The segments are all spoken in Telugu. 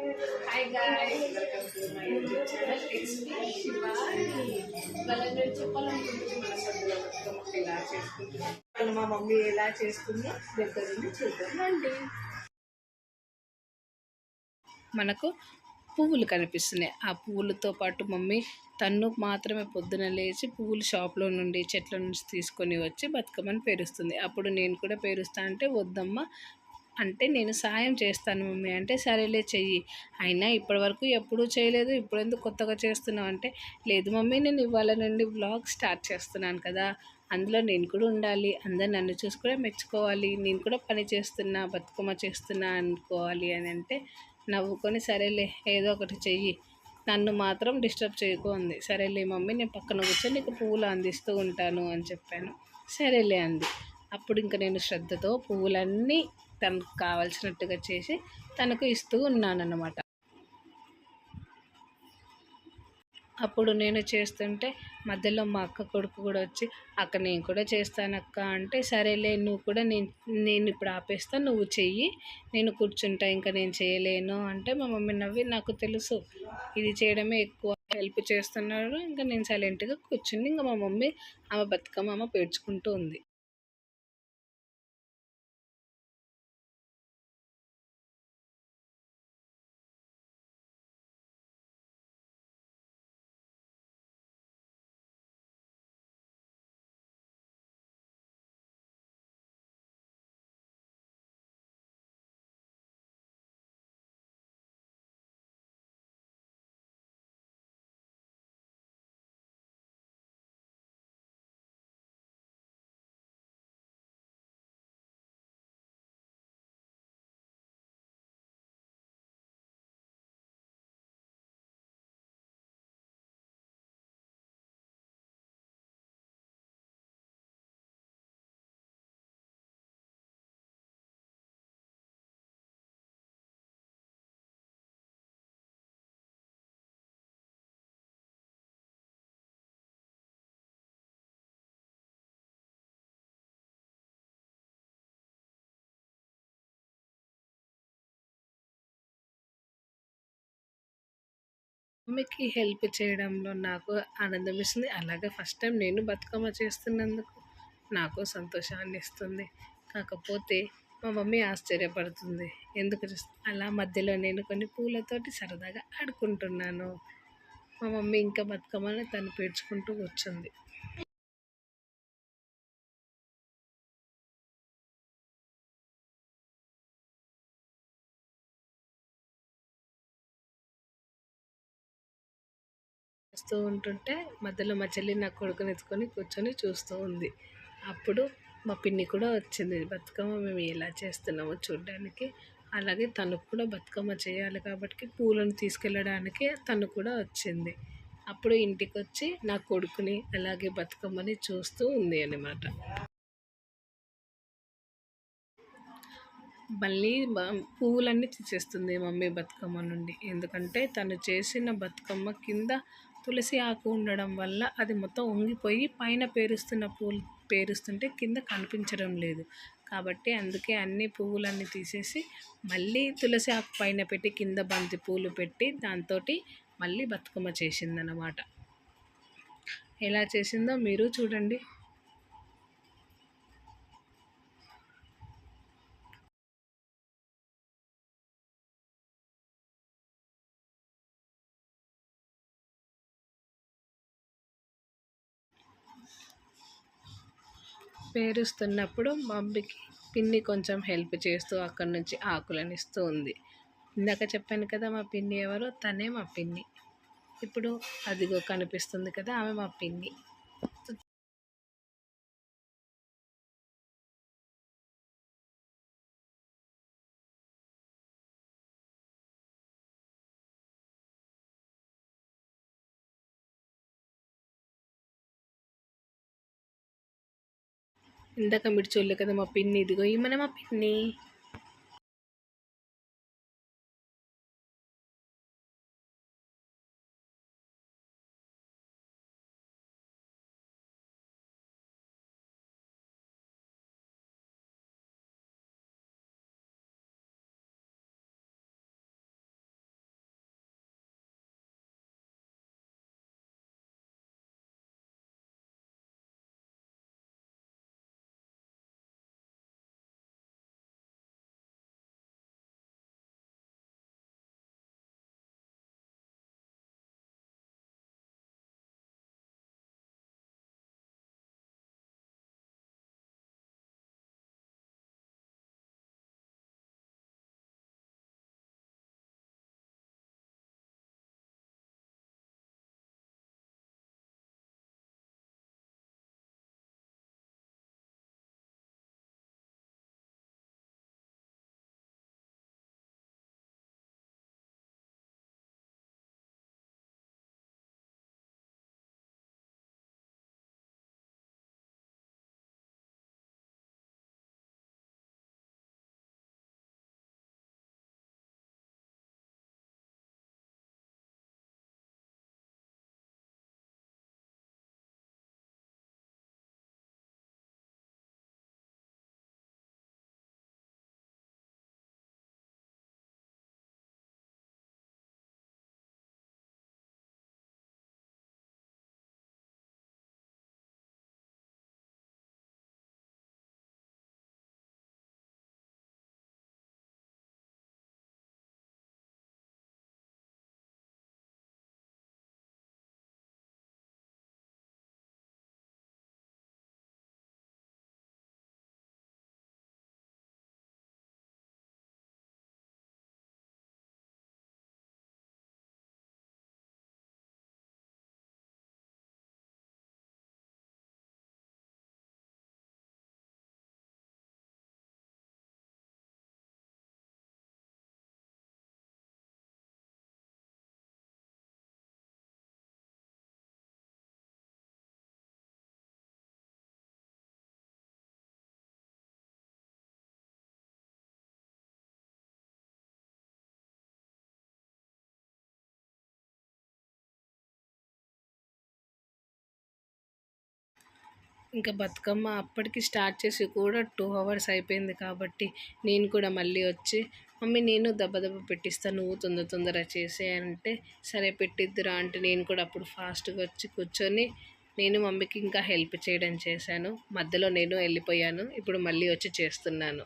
Hi guys, welcome to my YouTube channel XP Shivani. వాళ్ళ నేను చెప్పాలనుకుంటున్నాను సద్దుల బతుకమ్మ ఎలా చేసుకుంటున్నాను, వాళ్ళు మా మమ్మీ ఎలా చేస్తుందో దగ్గర నుండి చూద్దామండి. మనకు పువ్వులు కనిపిస్తున్నాయి. ఆ పువ్వులతో పాటు మమ్మీ తన్ను మాత్రమే పొద్దున లేచి పువ్వులు షాప్లో నుండి చెట్ల నుంచి తీసుకొని వచ్చి బతుకమ్మని పేరుస్తుంది. అప్పుడు నేను కూడా పేరుస్తా అంటే వద్దమ్మా అంటే నేను సాయం చేస్తాను మమ్మీ అంటే సరేలే చెయ్యి, అయినా ఇప్పటివరకు ఎప్పుడూ చేయలేదు, ఇప్పుడు ఎందుకు కొత్తగా చేస్తున్నావు అంటే లేదు మమ్మీ నేను ఇవాళ నుండి వ్లాగ్ స్టార్ట్ చేస్తున్నాను కదా, అందులో నేను కూడా ఉండాలి, అందరు నన్ను చూసి కూడా మెచ్చుకోవాలి, నేను కూడా పని చేస్తున్నా బతుకమ్మ చేస్తున్నా అనుకోవాలి అని అంటే నవ్వుకొని సరేలే ఏదో ఒకటి చెయ్యి, నన్ను మాత్రం డిస్టర్బ్ చేయకు అంది. సరేలే మమ్మీ నేను పక్కన కూర్చొని నీకు పువ్వులు అందిస్తూ ఉంటాను అని చెప్పాను. సరేలే అంది. అప్పుడు ఇంకా నేను శ్రద్ధతో పువ్వులన్నీ తనకు కావాల్సినట్టుగా చేసి తనకు ఇస్తూ ఉన్నానన్నమాట. అప్పుడు నేను చేస్తుంటే మధ్యలో మా అక్క కొడుకు కూడా వచ్చి అక్క నేను కూడా చేస్తాను అక్క అంటే సరేలే నువ్వు కూడా నేను నేను ఇప్పుడు ఆపేస్తాను నువ్వు చెయ్యి, నేను కూర్చుంటా ఇంకా నేను చేయలేను అంటే మా మమ్మీ నవ్వి నాకు తెలుసు ఇది చేయడమే ఎక్కువ హెల్ప్ చేస్తున్నారు, ఇంకా నేను సైలెంట్గా కూర్చుని ఇంకా మా మమ్మీ ఆమె బతుకమ్మ పేర్చుకుంటూ ఉంది. మమ్మీకి హెల్ప్ చేయడంలో నాకు ఆనందం ఇస్తుంది, అలాగే ఫస్ట్ టైం నేను బతుకమ్మ చేస్తున్నందుకు నాకు సంతోషాన్ని ఇస్తుంది. కాకపోతే మా మమ్మీ ఆశ్చర్యపడుతుంది ఎందుకు అలా మధ్యలో నేను కొన్ని పూలతోటి సరదాగా ఆడుకుంటున్నాను. మా మమ్మీ ఇంకా బతుకమ్మని తను పేర్చుకుంటూ కూర్చుంది. చూస్తూ ఉంటుంటే మధ్యలో మా చెల్లి నా కొడుకుని ఎత్తుకొని కూర్చొని చూస్తూ ఉంది. అప్పుడు మా పిన్ని కూడా వచ్చింది బతుకమ్మ మేము ఎలా చేస్తున్నామో చూడడానికి, అలాగే తను కూడా బతుకమ్మ చేయాలి కాబట్టి పూలను తీసుకెళ్ళడానికి తను కూడా వచ్చింది. అప్పుడు ఇంటికి వచ్చి నా కొడుకుని అలాగే బతుకమ్మని చూస్తూ ఉంది అన్నమాట. మళ్ళీ పువ్వులన్నీ తీసేస్తుంది మమ్మీ బతుకమ్మ నుండి, ఎందుకంటే తను చేసిన బతుకమ్మ కింద తులసి ఆకు ఉండడం వల్ల అది మొత్తం వంగిపోయి పైన పేరుస్తున్న పూలు పేరుస్తుంటే కింద కనిపించడం లేదు, కాబట్టి అందుకే అన్ని పువ్వులన్నీ తీసేసి మళ్ళీ తులసి ఆకు పైన పెట్టి కింద బంతి పూలు పెట్టి దాంతో మళ్ళీ బతుకమ్మ చేసిందన్నమాట. ఎలా చేసిందో మీరు చూడండి. పేరుస్తున్నప్పుడు మమ్మీకి పిన్ని కొంచెం హెల్ప్ చేస్తూ అక్కడి నుంచి ఆకులను ఇస్తూ ఉంది. ఇందాక చెప్పాను కదా మా పిన్ని ఎవరో, తనే మా పిన్ని. ఇప్పుడు అదిగో కనిపిస్తుంది కదా ఆమె మా పిన్ని. ఇందాక మీరు చూడలే కదా మా పిన్ని, ఇదిగో ఈమెనే మా పిన్ని. ఇంకా బతుకమ్మ అప్పటికి స్టార్ట్ చేసి కూడా 2 అవర్స్ అయిపోయింది కాబట్టి నేను కూడా మళ్ళీ వచ్చి మమ్మీ నేను దెబ్బ పెట్టిస్తాను, నువ్వు తొందర చేసే అంటే సరే పెట్టిద్దురా అంటే నేను కూడా అప్పుడు ఫాస్ట్గా వచ్చి కూర్చొని నేను మమ్మీకి ఇంకా హెల్ప్ చేయడం చేశాను. మధ్యలో నేను వెళ్ళిపోయాను. ఇప్పుడు మళ్ళీ వచ్చి చేస్తున్నాను.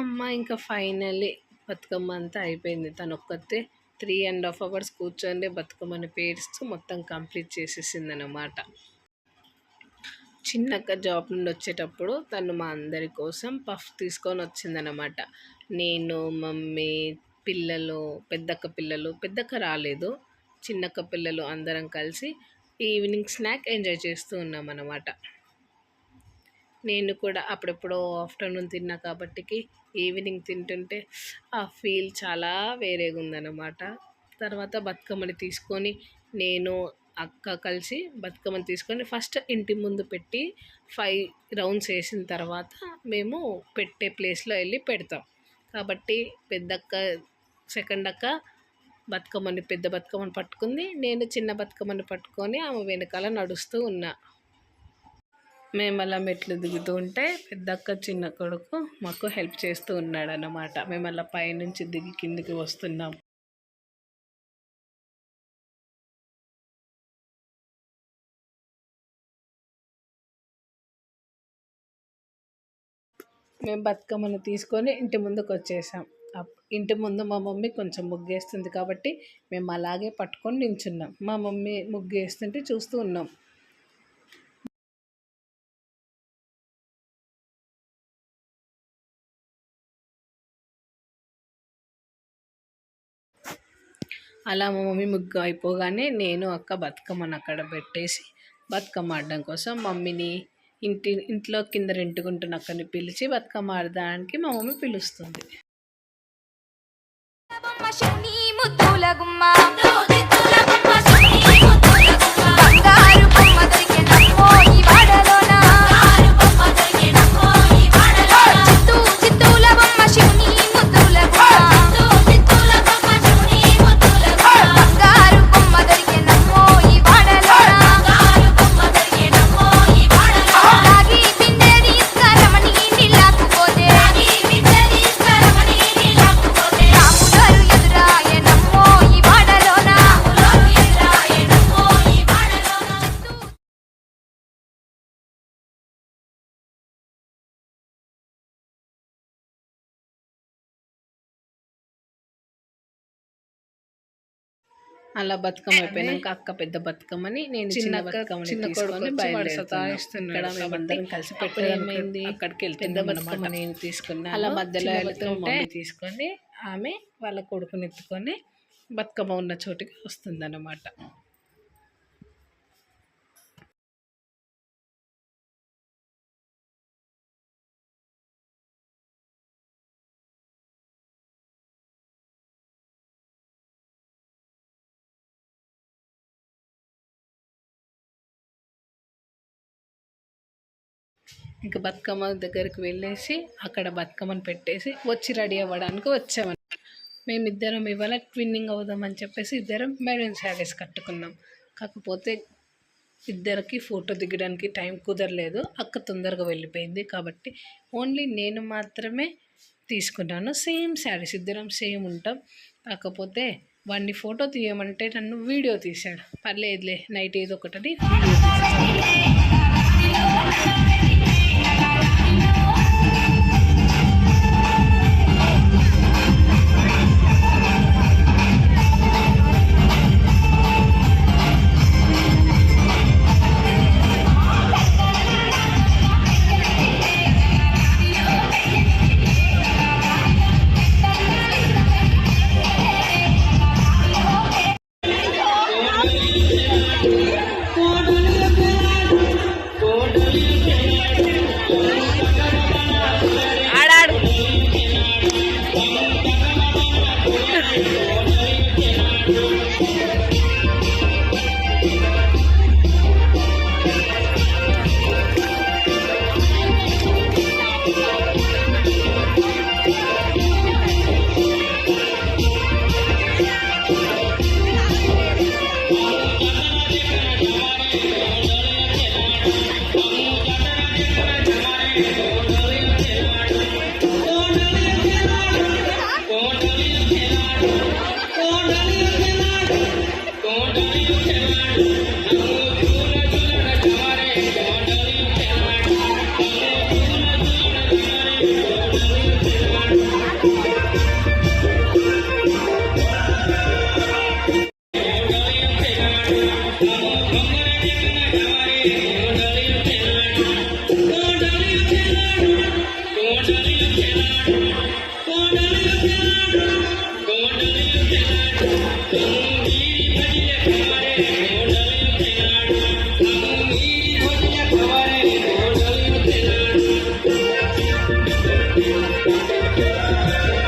అమ్మ ఇంకా ఫైనల్లీ బతుకమ్మ అంతా అయిపోయింది. తను ఒక్కతే 3.5 అవర్స్ కూర్చొని బతుకమ్మని పేరుస్తూ మొత్తం కంప్లీట్ చేసేసింది అన్నమాట. చిన్నక్క జాబ్ నుండి వచ్చేటప్పుడు తను మా అందరి కోసం పఫ్ తీసుకొని వచ్చిందనమాట. నేను, మమ్మీ, పిల్లలు, పెద్దక్క రాలేదు, చిన్నక్క పిల్లలు అందరం కలిసి ఈవినింగ్ స్నాక్ ఎంజాయ్ చేస్తూ ఉన్నాం అన్నమాట. నేను కూడా అప్పుడెప్పుడో ఆఫ్టర్నూన్ తిన్నా కాబట్టికి ఈవినింగ్ తింటుంటే ఆ ఫీల్ చాలా వేరేగా ఉందన్నమాట. తర్వాత బతుకమ్మని తీసుకొని నేను అక్క కలిసి బతుకమ్మని తీసుకొని ఫస్ట్ ఇంటి ముందు పెట్టి 5 రౌండ్స్ వేసిన తర్వాత మేము పెట్టే ప్లేస్లో వెళ్ళి పెడతాం. కాబట్టి పెద్దక్క సెకండ్ అక్క పెద్ద బతుకమ్మని పట్టుకుంది, నేను చిన్న బతుకమ్మని పట్టుకొని ఆమె వెనకాల నడుస్తూ ఉన్నా. మేము అలా మెట్లు దిగుతూ ఉంటే పెద్దక్క చిన్న కొడుకు మాకు హెల్ప్ చేస్తూ ఉన్నాడు అన్నమాట. మేము అలా పైనుంచి దిగి కిందికి వస్తున్నాం. మేము బతుకమ్మను తీసుకొని ఇంటి ముందుకు వచ్చేసాం. ఇంటి ముందు మా మమ్మీ కొంచెం ముగ్గేస్తుంది కాబట్టి మేము అలాగే పట్టుకొని నించున్నాం. మా మమ్మీ ముగ్గు వేస్తుంటే చూస్తూ ఉన్నాం. అలా మా మమ్మీ ముగ్గు అయిపోగానే నేను అక్క బతుకమ్మను అక్కడ పెట్టేసి బతుకమ్మ ఆడడం కోసం మమ్మీని ఇంట్లో కింద రెంటుకుంటున్న అక్కని పిలిచి బతుకమ్మ ఆడడానికి మా మమ్మీ పిలుస్తుంది. అలా బతుకమ్మ అయిపోయినాక అక్క పెద్ద బతుకమ్మని నేను చిన్న బతుకమ్మని తీసుకొని బయలుదేరుతున్నాం. మేమందరం కలిసి పెట్టేమైంది అక్కడికి వెళ్తే పెద్ద బతుకమ్మ నేను తీసుకున్నా. అలా మధ్యలో వెళ్తుంటే తీసుకొని ఆమె వాళ్ళ కొడుకుని ఎత్తుకొని బతుకమ్మ ఉన్న చోటుకి వస్తుంది అన్నమాట. ఇంకా బతుకమ్మ దగ్గరికి వెళ్ళేసి అక్కడ బతుకమ్మను పెట్టేసి వచ్చి రెడీ అవ్వడానికి వచ్చామని. మేమిద్దరం ఇవాళ ట్విన్నింగ్ అవుదామని చెప్పేసి ఇద్దరం మెరూన్ శారీస్ కట్టుకున్నాం. కాకపోతే ఇద్దరికి ఫోటో దిగడానికి టైం కుదరలేదు. అక్క తొందరగా వెళ్ళిపోయింది కాబట్టి ఓన్లీ నేను మాత్రమే తీసుకున్నాను. సేమ్ శారీస్, ఇద్దరం సేమ్ ఉంటాం. కాకపోతే వాడిని ఫోటో తీయమంటే నన్ను వీడియో తీశాడు. పర్లేదులే నైట్ ఏదో ఒకటి వీడియో తీసాడు.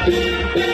Thank you.